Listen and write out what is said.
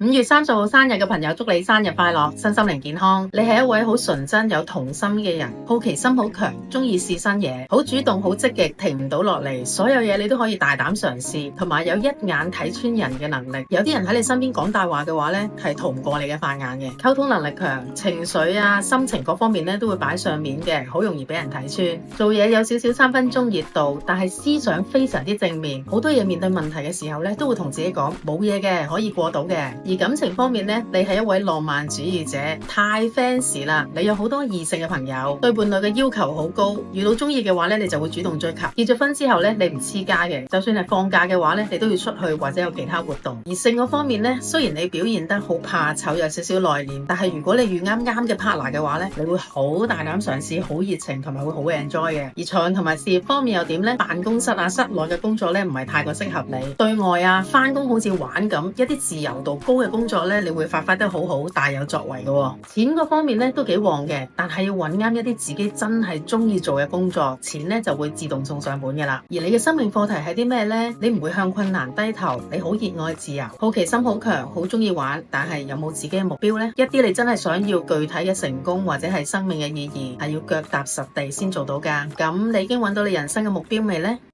5月30號生日嘅朋友，祝你生日快樂，身心靈健康。你係一位好純真有童心嘅人，好奇心好強，中意試新嘢，好主動好積極，停唔到落嚟，所有嘢你都可以大膽嘗試，同埋有一眼睇穿人嘅能力。有啲人喺你身邊講大話嘅話呢，係逃唔過你嘅法眼嘅。溝通能力強，情緒啊心情各方面呢都會擺上面嘅，好容易俾人睇穿。做嘢有少少3分鐘熱度，但係思想非常之正面，好多嘢面對問題嘅時候呢，都會同自己講冇嘢嘅，可以過到嘅。而感情方面呢，你係一位浪漫主義者，太 fans 啦！你有好多異性嘅朋友，對伴侶嘅要求好高，遇到中意嘅話呢，你就會主動追求。結咗婚之後呢，你唔黐家嘅，就算係放假嘅話呢，你都要出去或者有其他活動。而性嗰方面呢，雖然你表現得好怕醜，有少少內斂，但係如果你遇啱嘅 partner 嘅話呢，你會好大膽嘗試，好熱情，同埋會好 enjoy 嘅。而財運同埋事業方面又點呢？辦公室啊、室內嘅工作呢，唔係太過適合你。對外啊，返工好似玩咁，一啲自由度高嘅工作咧，你會發揮得好好，大有作為嘅。錢嗰方面咧都幾旺嘅，但係要揾啱一啲自己真係中意做嘅工作，錢咧就會自動送上門嘅啦。而你嘅生命課題係啲咩呢？你唔會向困難低頭，你好熱愛自由，好奇心好強，好中意玩，但係有冇自己嘅目標呢？一啲你真係想要具體嘅成功或者係生命嘅意義，係要腳踏實地先做到噶。咁你已經揾到你人生嘅目標未呢？